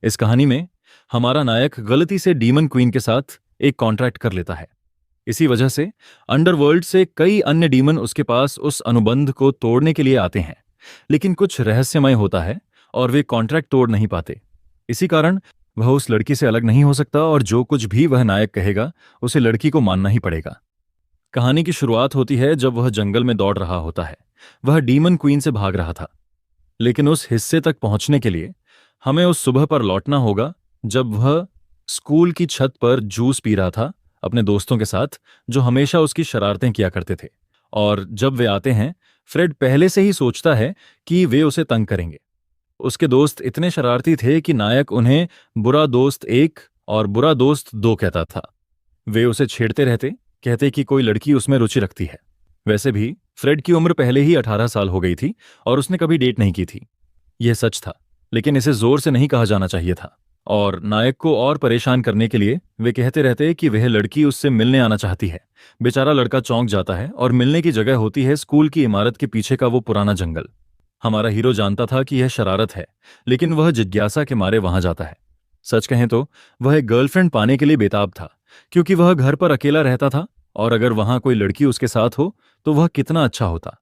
इस कहानी में हमारा नायक गलती से डीमन क्वीन के साथ एक कॉन्ट्रैक्ट कर लेता है। इसी वजह से अंडरवर्ल्ड से कई अन्य डीमन उसके पास उस अनुबंध को तोड़ने के लिए आते हैं, लेकिन कुछ रहस्यमय होता है और वे कॉन्ट्रैक्ट तोड़ नहीं पाते। इसी कारण वह उस लड़की से अलग नहीं हो सकता और जो कुछ भी वह नायक कहेगा उसे लड़की को मानना ही पड़ेगा। कहानी की शुरुआत होती है जब वह जंगल में दौड़ रहा होता है। वह डीमन क्वीन से भाग रहा था, लेकिन उस हिस्से तक पहुंचने के लिए हमें उस सुबह पर लौटना होगा जब वह स्कूल की छत पर जूस पी रहा था अपने दोस्तों के साथ, जो हमेशा उसकी शरारतें किया करते थे। और जब वे आते हैं, फ्रेड पहले से ही सोचता है कि वे उसे तंग करेंगे। उसके दोस्त इतने शरारती थे कि नायक उन्हें बुरा दोस्त 1 और बुरा दोस्त 2 कहता था। वे उसे छेड़ते रहते, कहते कि कोई लड़की उसमें रुचि रखती है। वैसे भी फ्रेड की उम्र पहले ही 18 साल हो गई थी और उसने कभी डेट नहीं की थी। यह सच था, लेकिन इसे जोर से नहीं कहा जाना चाहिए था। और नायक को और परेशान करने के लिए वे कहते रहते कि वह लड़की उससे मिलने आना चाहती है। बेचारा लड़का चौंक जाता है और मिलने की जगह होती है स्कूल की इमारत के पीछे का वो पुराना जंगल। हमारा हीरो जानता था कि यह शरारत है, लेकिन वह जिज्ञासा के मारे वहां जाता है। सच कहें तो वह एक गर्लफ्रेंड पाने के लिए बेताब था, क्योंकि वह घर पर अकेला रहता था और अगर वहां कोई लड़की उसके साथ हो तो वह कितना अच्छा होता।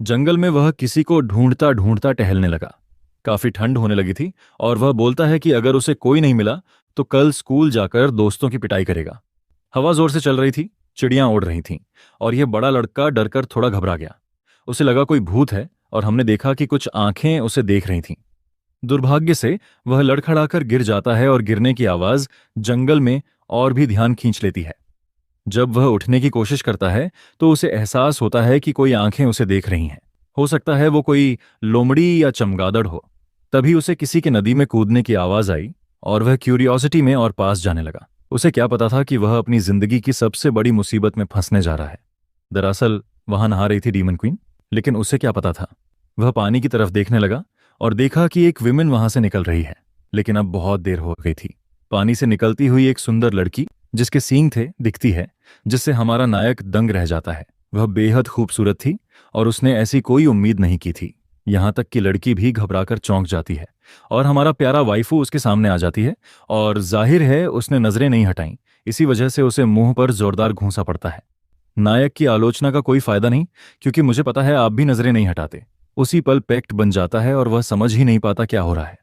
जंगल में वह किसी को ढूंढता ढूंढता टहलने लगा। काफी ठंड होने लगी थी और वह बोलता है कि अगर उसे कोई नहीं मिला तो कल स्कूल जाकर दोस्तों की पिटाई करेगा। हवा जोर से चल रही थी, चिड़ियां उड़ रही थीं और यह बड़ा लड़का डरकर थोड़ा घबरा गया। उसे लगा कोई भूत है और हमने देखा कि कुछ आंखें उसे देख रही थीं। दुर्भाग्य से वह लड़खड़ाकर गिर जाता है और गिरने की आवाज जंगल में और भी ध्यान खींच लेती है। जब वह उठने की कोशिश करता है तो उसे एहसास होता है कि कोई आंखें उसे देख रही हैं। हो सकता है वो कोई लोमड़ी या चमगादड़ हो। तभी उसे किसी के नदी में कूदने की आवाज आई और वह क्यूरियोसिटी में और पास जाने लगा। उसे क्या पता था कि वह अपनी जिंदगी की सबसे बड़ी मुसीबत में फंसने जा रहा है। दरअसल वहां नहा रही थी डीमन क्वीन, लेकिन उसे क्या पता था। वह पानी की तरफ देखने लगा और देखा कि एक विमेन वहां से निकल रही है, लेकिन अब बहुत देर हो गई थी। पानी से निकलती हुई एक सुंदर लड़की जिसके सींग थे दिखती है, जिससे हमारा नायक दंग रह जाता है। वह बेहद खूबसूरत थी और उसने ऐसी कोई उम्मीद नहीं की थी। यहां तक कि लड़की भी घबराकर चौंक जाती है और हमारा प्यारा वाइफू उसके सामने आ जाती है और जाहिर है उसने नजरें नहीं हटाईं। इसी वजह से उसे मुंह पर जोरदार घूंसा पड़ता है। नायक की आलोचना का कोई फायदा नहीं, क्योंकि मुझे पता है आप भी नजरें नहीं हटाते। उसी पल पैक्ट बन जाता है और वह समझ ही नहीं पाता क्या हो रहा है।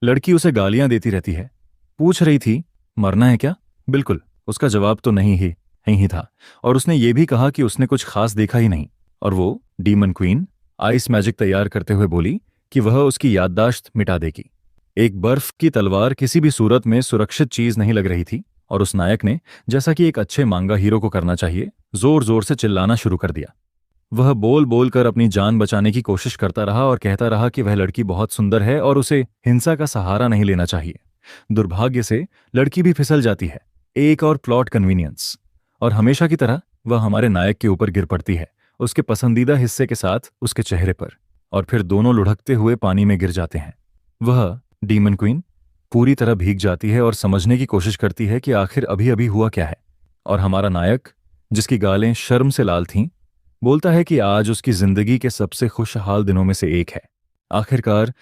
लड़की उसे गालियां देती रहती है, पूछ रही थी मरना है क्या। बिल्कुल, उसका जवाब तो नहीं था और उसने ये भी कहा कि उसने कुछ खास देखा ही नहीं। और वो डीमन क्वीन आइस मैजिक तैयार करते हुए बोली कि वह उसकी याददाश्त मिटा देगी। एक बर्फ की तलवार किसी भी सूरत में सुरक्षित चीज नहीं लग रही थी और उस नायक ने, जैसा कि एक अच्छे मांगा हीरो को करना चाहिए, जोर जोर से चिल्लाना शुरू कर दिया। वह बोल बोल कर अपनी जान बचाने की कोशिश करता रहा और कहता रहा कि वह लड़की बहुत सुंदर है और उसे हिंसा का सहारा नहीं लेना चाहिए। दुर्भाग्य से लड़की भी फिसल जाती है, एक और प्लॉट कन्वीनियंस, और हमेशा की तरह वह हमारे नायक के ऊपर गिर पड़ती है, उसके पसंदीदा हिस्से के साथ उसके चेहरे पर, और फिर दोनों लुढ़कते हुए पानी में गिर जाते हैं। वह डीमन क्वीन पूरी तरह भीग जाती है और समझने की कोशिश करती है कि आखिर अभी अभी हुआ क्या है। और हमारा नायक, जिसकी गालें शर्म से लाल थीं, बोलता है कि आज उसकी जिंदगी के सबसे खुशहाल दिनों में से एक है। आखिरकार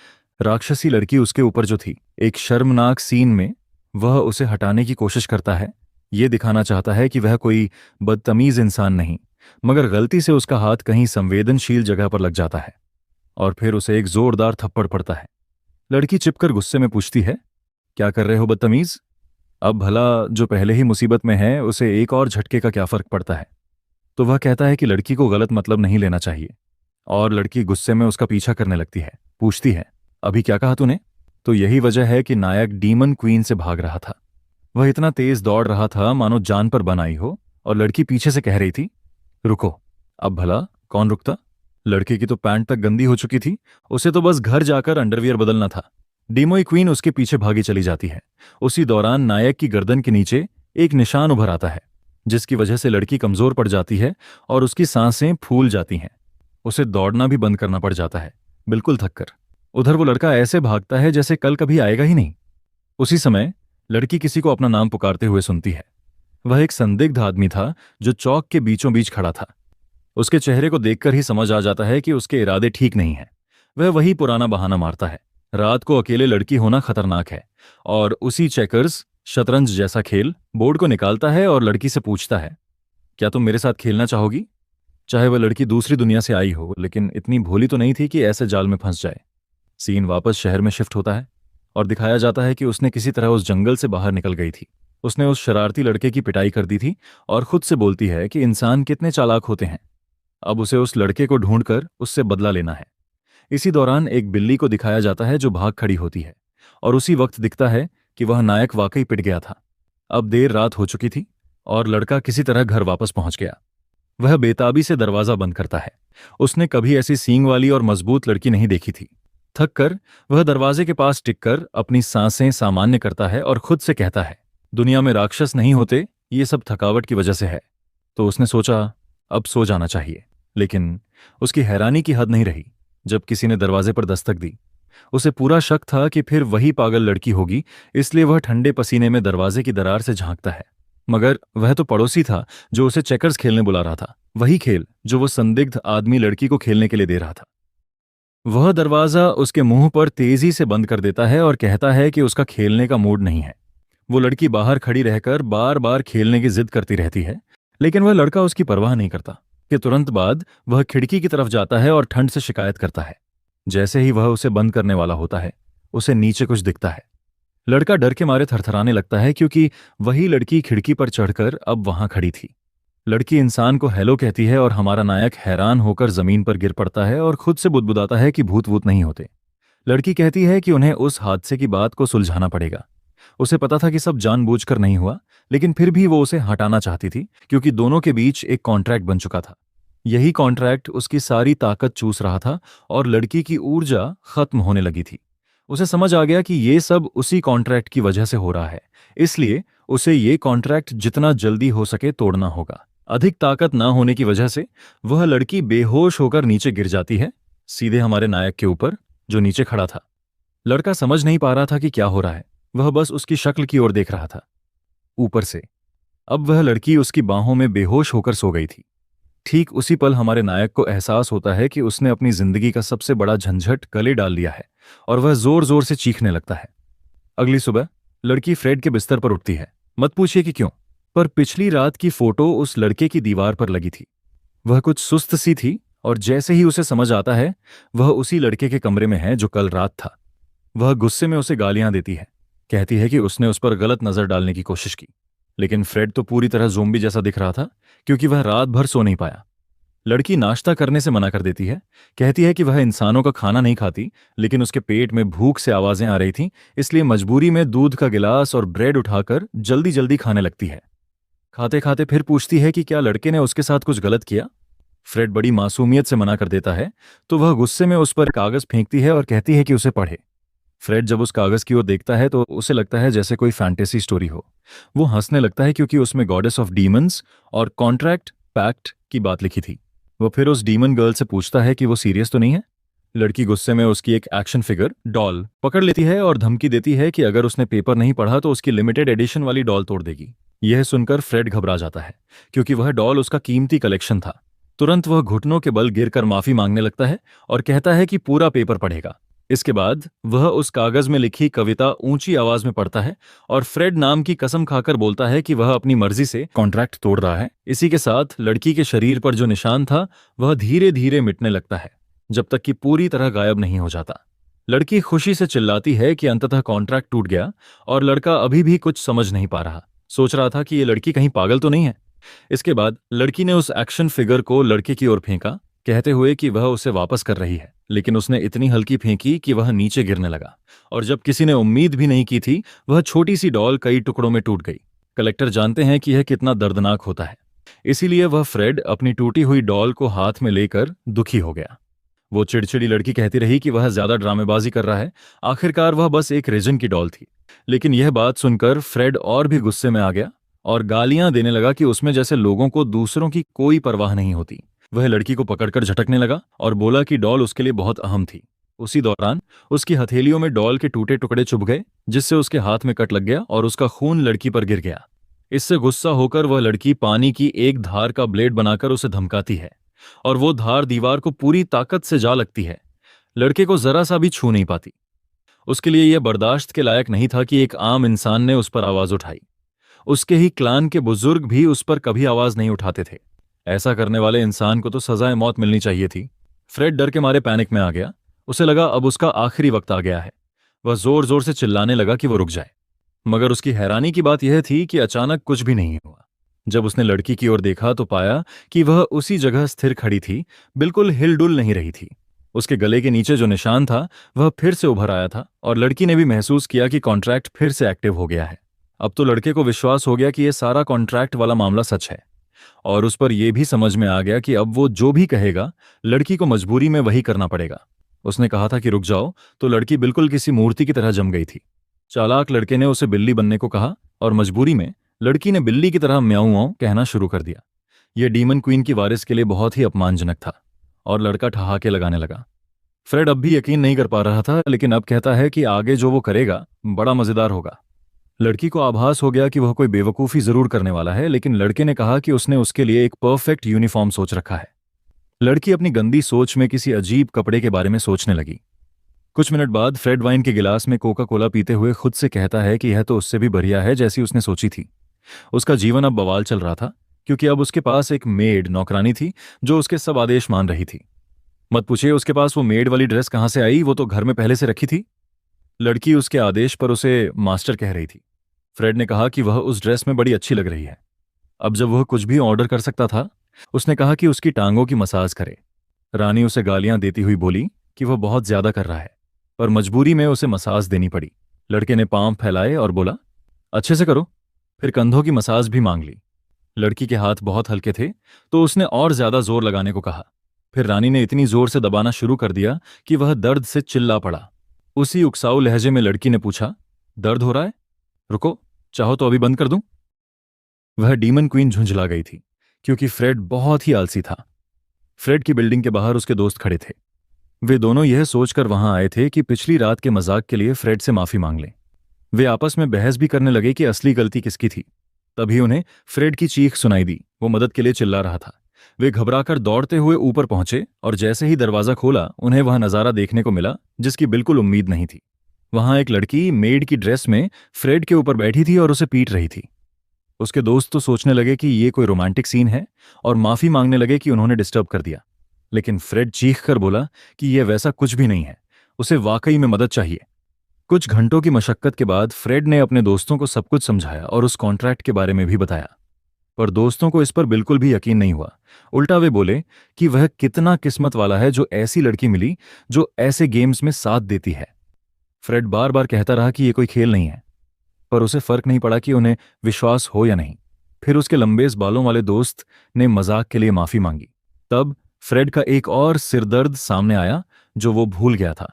राक्षसी लड़की उसके ऊपर जो थी, एक शर्मनाक सीन में वह उसे हटाने की कोशिश करता है। ये दिखाना चाहता है कि वह कोई बदतमीज इंसान नहीं, मगर गलती से उसका हाथ कहीं संवेदनशील जगह पर लग जाता है और फिर उसे एक जोरदार थप्पड़ पड़ता है। लड़की चिपकर गुस्से में पूछती है, क्या कर रहे हो बदतमीज। अब भला जो पहले ही मुसीबत में है उसे एक और झटके का क्या फर्क पड़ता है। तो वह कहता है कि लड़की को गलत मतलब नहीं लेना चाहिए और लड़की गुस्से में उसका पीछा करने लगती है। पूछती है, अभी क्या कहा तूने। तो यही वजह है कि नायक डीमन क्वीन से भाग रहा था। वह इतना तेज दौड़ रहा था मानो जान पर बन आई हो, और लड़की पीछे से कह रही थी, रुको। अब भला कौन रुकता। लड़के की तो पैंट तक गंदी हो चुकी थी, उसे तो बस घर जाकर अंडरवियर बदलना था। डीमोई क्वीन उसके पीछे भागी चली जाती है। उसी दौरान नायक की गर्दन के नीचे एक निशान उभर आता है, जिसकी वजह से लड़की कमजोर पड़ जाती है और उसकी सांसें फूल जाती हैं। उसे दौड़ना भी बंद करना पड़ जाता है, बिल्कुल थककर। उधर वो लड़का ऐसे भागता है जैसे कल कभी आएगा ही नहीं। उसी समय लड़की किसी को अपना नाम पुकारते हुए सुनती है। वह एक संदिग्ध आदमी था जो चौक के बीचों बीच खड़ा था। उसके चेहरे को देखकर ही समझ आ जाता है कि उसके इरादे ठीक नहीं हैं। वह वही पुराना बहाना मारता है, रात को अकेले लड़की होना खतरनाक है। और उसी चेकर्स, शतरंज जैसा खेल, बोर्ड को निकालता है और लड़की से पूछता है, क्या तुम मेरे साथ खेलना चाहोगी? चाहे वह लड़की दूसरी दुनिया से आई हो, लेकिन इतनी भोली तो नहीं थी कि ऐसे जाल में फंस जाए। सीन वापस शहर में शिफ्ट होता है और दिखाया जाता है कि उसने किसी तरह उस जंगल से बाहर निकल गई थी। उसने उस शरारती लड़के की पिटाई कर दी थी और खुद से बोलती है कि इंसान कितने चालाक होते हैं। अब उसे उस लड़के को ढूंढकर उससे बदला लेना है। इसी दौरान एक बिल्ली को दिखाया जाता है जो भाग खड़ी होती है और उसी वक्त दिखता है कि वह नायक वाकई पिट गया था। अब देर रात हो चुकी थी और लड़का किसी तरह घर वापस पहुंच गया। वह बेताबी से दरवाजा बंद करता है। उसने कभी ऐसी सींग वाली और मजबूत लड़की नहीं देखी थी। थक कर वह दरवाजे के पास टिककर अपनी सांसें सामान्य करता है और खुद से कहता है, दुनिया में राक्षस नहीं होते, ये सब थकावट की वजह से है। तो उसने सोचा, अब सो जाना चाहिए। लेकिन उसकी हैरानी की हद नहीं रही जब किसी ने दरवाजे पर दस्तक दी। उसे पूरा शक था कि फिर वही पागल लड़की होगी, इसलिए वह ठंडे पसीने में दरवाजे की दरार से झांकता है। मगर वह तो पड़ोसी था जो उसे चेकर्स खेलने बुला रहा था, वही खेल जो वो संदिग्ध आदमी लड़की को खेलने के लिए दे रहा था। वह दरवाजा उसके मुंह पर तेजी से बंद कर देता है और कहता है कि उसका खेलने का मूड नहीं है। वो लड़की बाहर खड़ी रहकर बार बार खेलने की जिद करती रहती है, लेकिन वह लड़का उसकी परवाह नहीं करता। कि तुरंत बाद वह खिड़की की तरफ जाता है और ठंड से शिकायत करता है। जैसे ही वह उसे बंद करने वाला होता है, उसे नीचे कुछ दिखता है। लड़का डर के मारे थरथराने लगता है क्योंकि वही लड़की खिड़की पर चढ़कर अब वहां खड़ी थी। लड़की इंसान को हेलो कहती है और हमारा नायक हैरान होकर जमीन पर गिर पड़ता है और खुद से बुदबुदाता है कि भूत वूत नहीं होते। लड़की कहती है कि उन्हें उस हादसे की बात को सुलझाना पड़ेगा। उसे पता था कि सब जानबूझकर नहीं हुआ, लेकिन फिर भी वो उसे हटाना चाहती थी क्योंकि दोनों के बीच एक कॉन्ट्रैक्ट बन चुका था। यही कॉन्ट्रैक्ट उसकी सारी ताकत चूस रहा था और लड़की की ऊर्जा खत्म होने लगी थी। उसे समझ आ गया कि ये सब उसी कॉन्ट्रैक्ट की वजह से हो रहा है, इसलिए उसे ये कॉन्ट्रैक्ट जितना जल्दी हो सके तोड़ना होगा। अधिक ताकत ना होने की वजह से वह लड़की बेहोश होकर नीचे गिर जाती है, सीधे हमारे नायक के ऊपर, जो नीचे खड़ा था। लड़का समझ नहीं पा रहा था कि क्या हो रहा है, वह बस उसकी शक्ल की ओर देख रहा था ऊपर से। अब वह लड़की उसकी बाहों में बेहोश होकर सो गई थी। ठीक उसी पल हमारे नायक को एहसास होता है कि उसने अपनी जिंदगी का सबसे बड़ा झंझट गले डाल लिया है और वह जोर जोर से चीखने लगता है। अगली सुबह लड़की फ्रेड के बिस्तर पर उठती है। मत पूछिए कि क्यों, पर पिछली रात की फोटो उस लड़के की दीवार पर लगी थी। वह कुछ सुस्त सी थी और जैसे ही उसे समझ आता है वह उसी लड़के के कमरे में है जो कल रात था। वह गुस्से में उसे गालियां देती है, कहती है कि उसने उस पर गलत नजर डालने की कोशिश की। लेकिन फ्रेड तो पूरी तरह ज़ोंबी जैसा दिख रहा था क्योंकि वह रात भर सो नहीं पाया। लड़की नाश्ता करने से मना कर देती है, कहती है कि वह इंसानों का खाना नहीं खाती, लेकिन उसके पेट में भूख से आवाजें आ रही थीं, इसलिए मजबूरी में दूध का गिलास और ब्रेड उठाकर जल्दी जल्दी खाने लगती है। खाते खाते फिर पूछती है कि क्या लड़के ने उसके साथ कुछ गलत किया। फ्रेड बड़ी मासूमियत से मना कर देता है, तो वह गुस्से में उस पर कागज फेंकती है और कहती है कि उसे पढ़े। फ्रेड जब उस कागज की ओर देखता है तो उसे लगता है जैसे कोई फैंटेसी स्टोरी हो। वो हंसने लगता है क्योंकि उसमें गॉडेस ऑफ डीमंस और कॉन्ट्रैक्ट पैक्ट की बात लिखी थी। वो फिर उस डीमन गर्ल से पूछता है कि वो सीरियस तो नहीं है। लड़की गुस्से में उसकी एक एक्शन फिगर डॉल पकड़ लेती है और धमकी देती है कि अगर उसने पेपर नहीं पढ़ा तो उसकी लिमिटेड एडिशन वाली डॉल तोड़ देगी। यह सुनकर फ्रेड घबरा जाता है क्योंकि वह डॉल उसका कीमती कलेक्शन था। तुरंत वह घुटनों के बल गिरकर माफी मांगने लगता है और कहता है कि पूरा पेपर पढ़ेगा। इसके बाद वह उस कागज में लिखी कविता ऊंची आवाज में पढ़ता है और फ्रेड नाम की कसम खाकर बोलता है कि वह अपनी मर्जी से कॉन्ट्रैक्ट तोड़ रहा है। इसी के साथ लड़की के शरीर पर जो निशान था वह धीरे धीरे मिटने लगता है जब तक कि पूरी तरह गायब नहीं हो जाता। लड़की खुशी से चिल्लाती है कि अंततः कॉन्ट्रैक्ट टूट गया और लड़का अभी भी कुछ समझ नहीं पा रहा, सोच रहा था कि ये लड़की कहीं पागल तो नहीं है। इसके बाद लड़की ने उस एक्शन फिगर को लड़के की ओर फेंका, कहते हुए कि वह उसे वापस कर रही है, लेकिन उसने इतनी हल्की फेंकी कि वह नीचे गिरने लगा और जब किसी ने उम्मीद भी नहीं की थी वह छोटी सी डॉल कई टुकड़ों में टूट गई। कलेक्टर जानते हैं कि यह कितना दर्दनाक होता है, इसीलिए वह फ्रेड अपनी टूटी हुई डॉल को हाथ में लेकर दुखी हो गया। वो चिड़चिड़ी लड़की कहती रही कि वह ज्यादा ड्रामेबाजी कर रहा है, आखिरकार वह बस एक रेजन की डॉल थी। लेकिन यह बात सुनकर फ्रेड और भी गुस्से में आ गया और गालियां देने लगा कि उसमें जैसे लोगों को दूसरों की कोई परवाह नहीं होती। वह लड़की को पकड़कर झटकने लगा और बोला कि डॉल उसके लिए बहुत अहम थी। उसी दौरान उसकी हथेलियों में डॉल के टूटे टुकड़े चुभ गए, जिससे उसके हाथ में कट लग गया और उसका खून लड़की पर गिर गया। इससे गुस्सा होकर वह लड़की पानी की एक धार का ब्लेड बनाकर उसे धमकाती है और वो धार दीवार को पूरी ताकत से जा लगती है। लड़के को जरा सा भी छू नहीं पाती। उसके लिए यह बर्दाश्त के लायक नहीं था कि एक आम इंसान ने उस पर आवाज उठाई। उसके ही क्लान के बुजुर्ग भी उस पर कभी आवाज नहीं उठाते थे। ऐसा करने वाले इंसान को तो सजाए मौत मिलनी चाहिए थी। फ्रेड डर के मारे पैनिक में आ गया। उसे लगा अब उसका आखिरी वक्त आ गया है। वह जोर जोर से चिल्लाने लगा कि वो रुक जाए। मगर उसकी हैरानी की बात यह थी कि अचानक कुछ भी नहीं हुआ। जब उसने लड़की की ओर देखा तो पाया कि वह उसी जगह स्थिर खड़ी थी, बिल्कुल हिलडुल नहीं रही थी। उसके गले के नीचे जो निशान था वह फिर से उभर आया था और लड़की ने भी महसूस किया कि कॉन्ट्रैक्ट फिर से एक्टिव हो गया है। अब तो लड़के को विश्वास हो गया कि यह सारा कॉन्ट्रैक्ट वाला मामला सच है, और उस पर यह भी समझ में आ गया कि अब वो जो भी कहेगा लड़की को मजबूरी में वही करना पड़ेगा। उसने कहा था कि रुक जाओ, तो लड़की बिल्कुल किसी मूर्ति की तरह जम गई थी। चालाक लड़के ने उसे बिल्ली बनने को कहा और मजबूरी में लड़की ने बिल्ली की तरह म्याऊं म्याऊं कहना शुरू कर दिया। यह डीमन क्वीन की वारिस के लिए बहुत ही अपमानजनक था और लड़का ठहाके लगाने लगा। फ्रेड अब भी यकीन नहीं कर पा रहा था, लेकिन अब कहता है कि आगे जो वो करेगा बड़ा मजेदार होगा। लड़की को आभास हो गया कि वह कोई बेवकूफ़ी जरूर करने वाला है, लेकिन लड़के ने कहा कि उसने उसके लिए एक परफेक्ट यूनिफॉर्म सोच रखा है। लड़की अपनी गंदी सोच में किसी अजीब कपड़े के बारे में सोचने लगी। कुछ मिनट बाद फ्रेड वाइन के गिलास में कोका कोला पीते हुए खुद से कहता है कि यह तो उससे भी बढ़िया है जैसी उसने सोची थी। उसका जीवन अब बवाल चल रहा था, क्योंकि अब उसके पास एक मेड नौकरानी थी जो उसके सब आदेश मान रही थी। मत पूछिए उसके पास वो मेड वाली ड्रेस कहाँ से आई, वो तो घर में पहले से रखी थी। लड़की उसके आदेश पर उसे मास्टर कह रही थी। फ्रेड ने कहा कि वह उस ड्रेस में बड़ी अच्छी लग रही है। अब जब वह कुछ भी ऑर्डर कर सकता था, उसने कहा कि उसकी टांगों की मसाज करे। रानी उसे गालियां देती हुई बोली कि वह बहुत ज्यादा कर रहा है, पर मजबूरी में उसे मसाज देनी पड़ी। लड़के ने पांव फैलाए और बोला, अच्छे से करो। फिर कंधों की मसाज भी मांग ली। लड़की के हाथ बहुत हल्के थे, तो उसने और ज्यादा जोर लगाने को कहा। फिर रानी ने इतनी जोर से दबाना शुरू कर दिया कि वह दर्द से चिल्ला पड़ा। उसी उकसाऊ लहजे में लड़की ने पूछा, दर्द हो रहा है? रुको, चाहो तो अभी बंद कर दूं? वह डीमन क्वीन झुंझला गई थी, क्योंकि फ्रेड बहुत ही आलसी था। फ्रेड की बिल्डिंग के बाहर उसके दोस्त खड़े थे। वे दोनों यह सोचकर वहां आए थे कि पिछली रात के मजाक के लिए फ्रेड से माफी मांग लें। वे आपस में बहस भी करने लगे कि असली गलती किसकी थी। तभी उन्हें फ्रेड की चीख सुनाई दी। वो मदद के लिए चिल्ला रहा था। वे घबराकर दौड़ते हुए ऊपर पहुंचे और जैसे ही दरवाजा खोला उन्हें वह नजारा देखने को मिला जिसकी बिल्कुल उम्मीद नहीं थी। वहां एक लड़की मेड की ड्रेस में फ्रेड के ऊपर बैठी थी और उसे पीट रही थी। उसके दोस्त तो सोचने लगे कि ये कोई रोमांटिक सीन है और माफी मांगने लगे कि उन्होंने डिस्टर्ब कर दिया। लेकिन फ्रेड चीख कर बोला कि यह वैसा कुछ भी नहीं है, उसे वाकई में मदद चाहिए। कुछ घंटों की मशक्कत के बाद फ्रेड ने अपने दोस्तों को सब कुछ समझाया और उस कॉन्ट्रैक्ट के बारे में भी बताया, पर दोस्तों को इस पर बिल्कुल भी यकीन नहीं हुआ। उल्टा वे बोले कि वह कितना किस्मत वाला है जो ऐसी लड़की मिली जो ऐसे गेम्स में साथ देती है। फ्रेड बार बार कहता रहा कि यह कोई खेल नहीं है, पर उसे फर्क नहीं पड़ा कि उन्हें विश्वास हो या नहीं। फिर उसके लंबे बालों वाले दोस्त ने मजाक के लिए माफी मांगी। तब फ्रेड का एक और सिरदर्द सामने आया जो वो भूल गया था।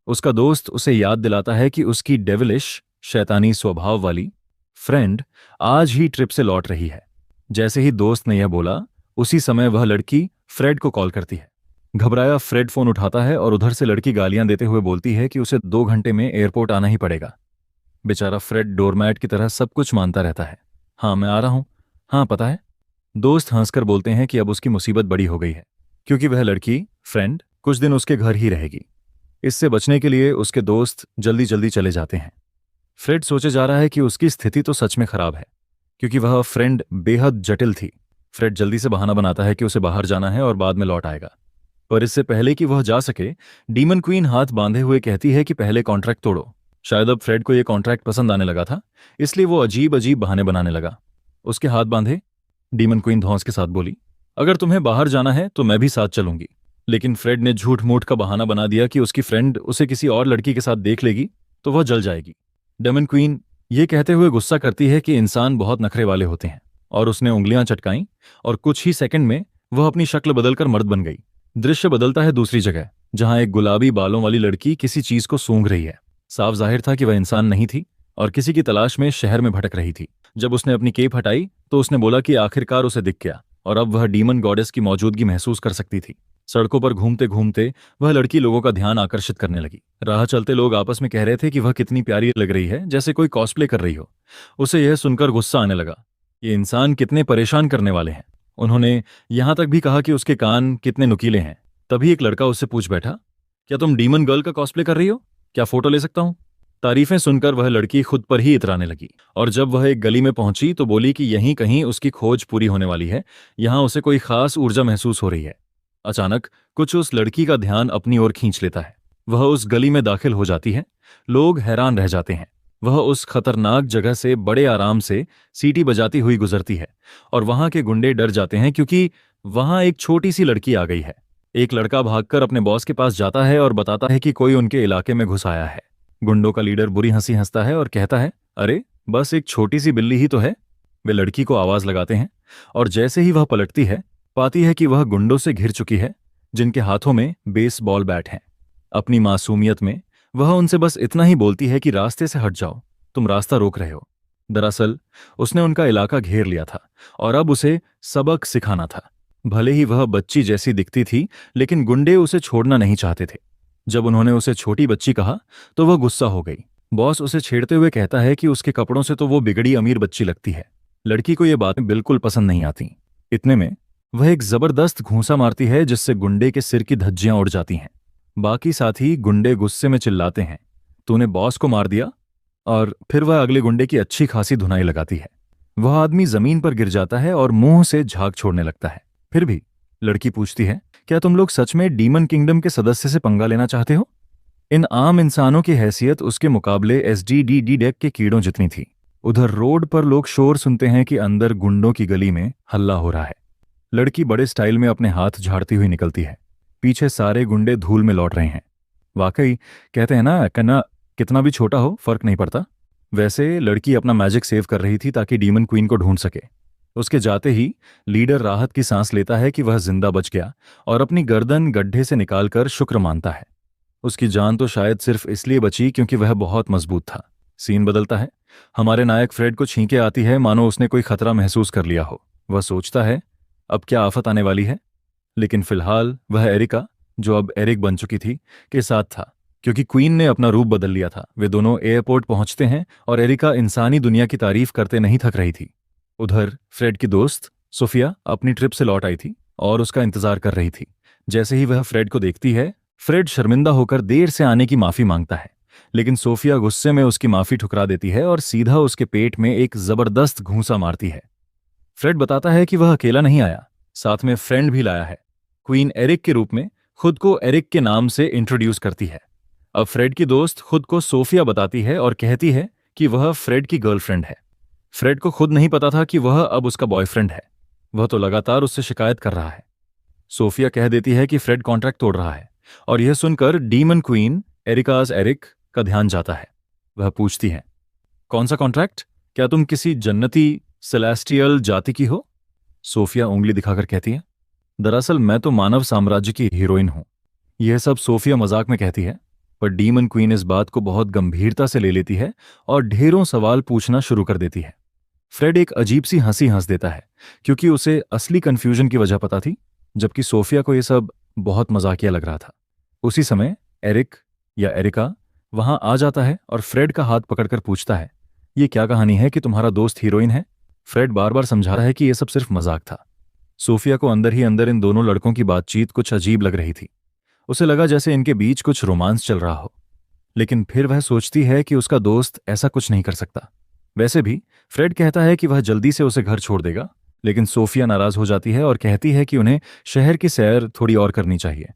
उसका दोस्त उसे याद दिलाता है कि उसकी डेविलिश शैतानी स्वभाव वाली फ्रेंड आज ही ट्रिप से लौट रही है। जैसे ही दोस्त ने यह बोला, उसी समय वह लड़की फ्रेड को कॉल करती है। घबराया फ्रेड फोन उठाता है और उधर से लड़की गालियां देते हुए बोलती है कि उसे 2 घंटे में एयरपोर्ट आना ही पड़ेगा। बेचारा फ्रेड डोरमैट की तरह सब कुछ मानता रहता है। हाँ, मैं आ रहा हूं। हाँ, पता है। दोस्त हंसकर बोलते हैं कि अब उसकी मुसीबत बड़ी हो गई है, क्योंकि वह लड़की फ्रेंड कुछ दिन उसके घर ही रहेगी। इससे बचने के लिए उसके दोस्त जल्दी जल्दी चले जाते हैं। फ्रेड सोचे जा रहा है कि उसकी स्थिति तो सच में खराब है, क्योंकि वह फ्रेंड बेहद जटिल थी। फ्रेड जल्दी से बहाना बनाता है कि उसे बाहर जाना है और बाद में लौट आएगा। पर इससे पहले कि वह जा सके, डीमन क्वीन हाथ बांधे हुए कहती है कि पहले कॉन्ट्रैक्ट तोड़ो। शायद अब फ्रेड को यह कॉन्ट्रैक्ट पसंद आने लगा था, इसलिए वो अजीब अजीब बहाने बनाने लगा। उसके हाथ बांधे, डीमन क्वीन धौंस के साथ बोली, अगर तुम्हें बाहर जाना है तो मैं भी साथ चलूंगी। लेकिन फ्रेड ने झूठ मूठ का बहाना बना दिया कि उसकी फ्रेंड उसे किसी और लड़की के साथ देख लेगी तो वह जल जाएगी। डेमन क्वीन ये कहते हुए गुस्सा करती है कि इंसान बहुत नखरे वाले होते हैं, और उसने उंगलियां चटकाईं और कुछ ही सेकंड में वह अपनी शक्ल बदलकर मर्द बन गई। दृश्य बदलता है दूसरी जगह, जहां एक गुलाबी बालों वाली लड़की किसी चीज को सूंघ रही है। साफ जाहिर था कि वह इंसान नहीं थी और किसी की तलाश में शहर में भटक रही थी। जब उसने अपनी केप हटाई तो उसने बोला कि आखिरकार उसे दिख गया और अब वह डीमन गॉडेस की मौजूदगी महसूस कर सकती थी। सड़कों पर घूमते घूमते वह लड़की लोगों का ध्यान आकर्षित करने लगी। राह चलते लोग आपस में कह रहे थे कि वह कितनी प्यारी लग रही है, जैसे कोई कॉस्प्ले कर रही हो। उसे यह सुनकर गुस्सा आने लगा। ये इंसान कितने परेशान करने वाले हैं। उन्होंने यहां तक भी कहा कि उसके कान कितने नुकीले हैं। तभी एक लड़का उससे पूछ बैठा, क्या तुम डीमन गर्ल का कॉस्प्ले कर रही हो? क्या फोटो ले सकता हूँ? तारीफें सुनकर वह लड़की खुद पर ही इतराने लगी और जब वह एक गली में पहुंची तो बोली कि यहीं कहीं उसकी खोज पूरी होने वाली है। यहां उसे कोई खास ऊर्जा महसूस हो रही है। अचानक कुछ उस लड़की का ध्यान अपनी ओर खींच लेता है। वह उस गली में दाखिल हो जाती है। लोग हैरान रह जाते हैं। वह उस खतरनाक जगह से बड़े आराम से सीटी बजाती हुई गुजरती है और वहां के गुंडे डर जाते हैं क्योंकि वहां एक छोटी सी लड़की आ गई है। एक लड़का भागकर अपने बॉस के पास जाता है और बताता है कि कोई उनके इलाके में घुस आया है। गुंडों का लीडर बुरी हंसी हंसता है और कहता है, अरे बस एक छोटी सी बिल्ली ही तो है। वे लड़की को आवाज लगाते हैं और जैसे ही वह पलटती है पाती है कि वह गुंडों से घिर चुकी है जिनके हाथों में बेसबॉल बैट है। अपनी मासूमियत में वह उनसे बस इतना ही बोलती है कि रास्ते से हट जाओ, तुम रास्ता रोक रहे हो। दरअसल उसने उनका इलाका घेर लिया था और अब उसे सबक सिखाना था। भले ही वह बच्ची जैसी दिखती थी लेकिन गुंडे उसे छोड़ना नहीं चाहते थे। जब उन्होंने उसे छोटी बच्ची कहा तो वह गुस्सा हो गई। बॉस उसे छेड़ते हुए कहता है कि उसके कपड़ों से तो वो बिगड़ी अमीर बच्ची लगती है। लड़की को ये बातें बिल्कुल पसंद नहीं आती। इतने में वह एक जबरदस्त घूंसा मारती है जिससे गुंडे के सिर की धज्जियां उड़ जाती हैं। बाकी साथी गुंडे गुस्से में चिल्लाते हैं, तूने बॉस को मार दिया। और फिर वह अगले गुंडे की अच्छी खासी धुनाई लगाती है। वह आदमी जमीन पर गिर जाता है और मुंह से झाग छोड़ने लगता है। फिर भी लड़की पूछती है, क्या तुम लोग सच में डीमन किंगडम के सदस्य से पंगा लेना चाहते हो? इन आम इंसानों की हैसियत उसके मुकाबले एसडीडीडी डेक के कीड़ों जितनी थी। उधर रोड पर लोग शोर सुनते हैं कि अंदर गुंडों की गली में हल्ला हो रहा है। लड़की बड़े स्टाइल में अपने हाथ झाड़ती हुई निकलती है। पीछे सारे गुंडे धूल में लौट रहे हैं। वाकई कहते हैं ना, कन्ना कितना भी छोटा हो फर्क नहीं पड़ता। वैसे लड़की अपना मैजिक सेव कर रही थी ताकि डीमन क्वीन को ढूंढ सके। उसके जाते ही लीडर राहत की सांस लेता है कि वह जिंदा बच गया और अपनी गर्दन गड्ढे से निकालकर शुक्र मानता है। उसकी जान तो शायद सिर्फ इसलिए बची क्योंकि वह बहुत मजबूत था। सीन बदलता है। हमारे नायक फ्रेड को छींके आती है मानो उसने कोई खतरा महसूस कर लिया हो। वह सोचता है अब क्या आफत आने वाली है, लेकिन फिलहाल वह एरिका, जो अब एरिक बन चुकी थी, के साथ था क्योंकि क्वीन ने अपना रूप बदल लिया था। वे दोनों एयरपोर्ट पहुंचते हैं और एरिका इंसानी दुनिया की तारीफ करते नहीं थक रही थी। उधर फ्रेड की दोस्त सोफिया अपनी ट्रिप से लौट आई थी और उसका इंतजार कर रही थी। जैसे ही वह फ्रेड को देखती है, फ्रेड शर्मिंदा होकर देर से आने की माफी मांगता है, लेकिन सोफिया गुस्से में उसकी माफी ठुकरा देती है और सीधा उसके पेट में एक जबरदस्त घूंसा मारती है। फ्रेड बताता है कि वह अकेला नहीं आया, साथ में फ्रेंड भी लाया है। क्वीन एरिक के रूप में खुद को एरिक के नाम से इंट्रोड्यूस करती है। अब फ्रेड की दोस्त खुद को सोफिया बताती है और कहती है कि वह फ्रेड की गर्लफ्रेंड है। फ्रेड को खुद नहीं पता था कि वह अब उसका बॉयफ्रेंड है। वह तो लगातार उससे शिकायत कर रहा है। सोफिया कह देती है कि फ्रेड कॉन्ट्रैक्ट तोड़ रहा है और यह सुनकर डीमन क्वीन एरिकाज एरिक का ध्यान जाता है। वह पूछती है, कौन सा कॉन्ट्रैक्ट? क्या तुम किसी जन्नती सेलेस्टियल जाति की हो? सोफिया उंगली दिखाकर कहती है, दरअसल मैं तो मानव साम्राज्य की हीरोइन हूं। यह सब सोफिया मजाक में कहती है, पर डीमन क्वीन इस बात को बहुत गंभीरता से ले लेती है और ढेरों सवाल पूछना शुरू कर देती है। फ्रेड एक अजीब सी हंसी हंस देता है क्योंकि उसे असली कंफ्यूजन की वजह पता थी, जबकि सोफिया को यह सब बहुत मजाकिया लग रहा था। उसी समय एरिक या एरिका वहां आ जाता है और फ्रेड का हाथ पकड़कर पूछता है, ये क्या कहानी है कि तुम्हारा दोस्त हीरोइन है? फ्रेड बार बार समझा रहा है कि यह सब सिर्फ मजाक था। सोफिया को अंदर ही अंदर इन दोनों लड़कों की बातचीत कुछ अजीब लग रही थी। उसे लगा जैसे इनके बीच कुछ रोमांस चल रहा हो, लेकिन फिर वह सोचती है कि उसका दोस्त ऐसा कुछ नहीं कर सकता। वैसे भी फ्रेड कहता है कि वह जल्दी से उसे घर छोड़ देगा, लेकिन सोफिया नाराज हो जाती है और कहती है कि उन्हें शहर की सैर थोड़ी और करनी चाहिए।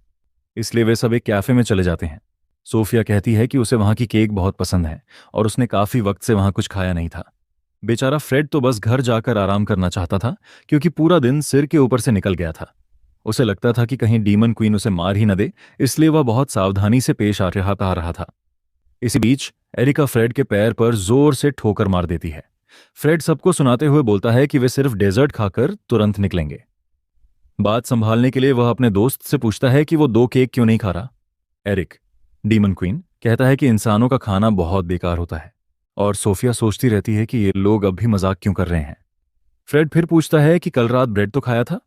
इसलिए वे सब एक कैफे में चले जाते हैं। सोफिया कहती है कि उसे वहां की केक बहुत पसंद है और उसने काफी वक्त से वहां कुछ खाया नहीं था। बेचारा फ्रेड तो बस घर जाकर आराम करना चाहता था क्योंकि पूरा दिन सिर के ऊपर से निकल गया था। उसे लगता था कि कहीं डीमन क्वीन उसे मार ही न दे, इसलिए वह बहुत सावधानी से पेश आ रहा था। इसी बीच एरिका फ्रेड के पैर पर जोर से ठोकर मार देती है। फ्रेड सबको सुनाते हुए बोलता है कि वे सिर्फ डेजर्ट खाकर तुरंत निकलेंगे। बात संभालने के लिए वह अपने दोस्त से पूछता है कि वो 2 केक क्यों नहीं खा रहा। एरिक, डीमन क्वीन, कहता है कि इंसानों का खाना बहुत बेकार होता है और सोफिया सोचती रहती है कि ये लोग अब भी मजाक क्यों कर रहे हैं। फ्रेड फिर पूछता है कि कल रात ब्रेड तो खाया था।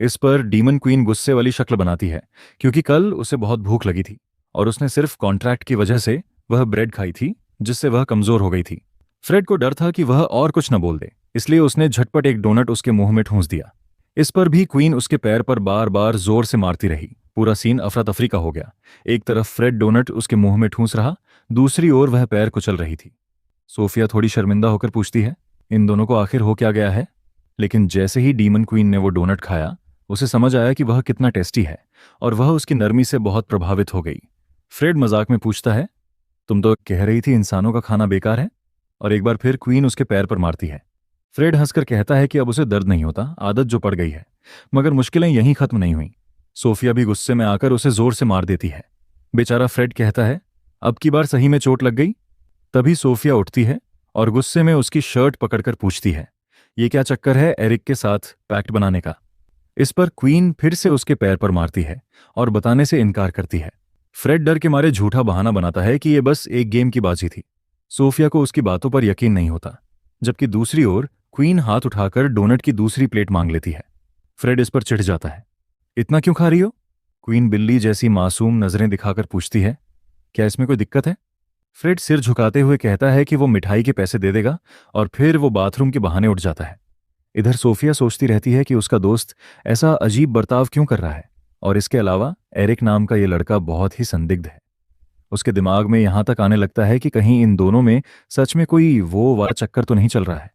इस पर डीमन क्वीन गुस्से वाली शक्ल बनाती है क्योंकि कल उसे बहुत भूख लगी थी और उसने सिर्फ कॉन्ट्रैक्ट की वजह से वह ब्रेड खाई थी जिससे वह कमजोर हो गई थी। फ्रेड को डर था कि वह और कुछ न बोल दे, इसलिए उसने झटपट एक डोनट उसके मुंह में ठूंस दिया। इस पर भी क्वीन उसके पैर पर बार बार जोर से मारती रही पूरा सीन अफरा तफरी का हो गया। एक तरफ फ्रेड डोनट उसके मुंह में ठूंस रहा, दूसरी ओर वह पैर कुचल रही थी। सोफिया थोड़ी शर्मिंदा होकर पूछती है, इन दोनों को आखिर हो क्या गया है? लेकिन जैसे ही डीमन क्वीन ने वो डोनट खाया, उसे समझ आया कि वह कितना टेस्टी है और वह उसकी नरमी से बहुत प्रभावित हो गई। फ्रेड मजाक में पूछता है, तुम तो कह रही थी इंसानों का खाना बेकार है, और एक बार फिर क्वीन उसके पैर पर मारती है। फ्रेड हंसकर कहता है कि अब उसे दर्द नहीं होता, आदत जो पड़ गई है। मगर मुश्किलें यहीं खत्म नहीं हुई। सोफिया भी गुस्से में आकर उसे जोर से मार देती है। बेचारा फ्रेड कहता है, अब की बार सही में चोट लग गई। तभी सोफिया उठती है और गुस्से में उसकी शर्ट पकड़कर पूछती है, ये क्या चक्कर है एरिक के साथ पैक्ट बनाने का? इस पर क्वीन फिर से उसके पैर पर मारती है और बताने से इनकार करती है। फ्रेड डर के मारे झूठा बहाना बनाता है कि ये बस एक गेम की बाजी थी। सोफिया को उसकी बातों पर यकीन नहीं होता, जबकि दूसरी ओर क्वीन हाथ उठाकर डोनट की दूसरी प्लेट मांग लेती है। फ्रेड इस पर चिढ़ जाता है। इतना क्यों खा रही हो? क्वीन बिल्ली जैसी मासूम नजरें दिखाकर पूछती है, क्या इसमें कोई दिक्कत है? फ्रेड सिर झुकाते हुए कहता है कि वो मिठाई के पैसे दे देगा और फिर वो बाथरूम के बहाने उठ जाता है। इधर सोफिया सोचती रहती है कि उसका दोस्त ऐसा अजीब बर्ताव क्यों कर रहा है, और इसके अलावा एरिक नाम का ये लड़का बहुत ही संदिग्ध है। उसके दिमाग में यहां तक आने लगता है कि कहीं इन दोनों में सच में कोई वो वाला चक्कर तो नहीं चल रहा है।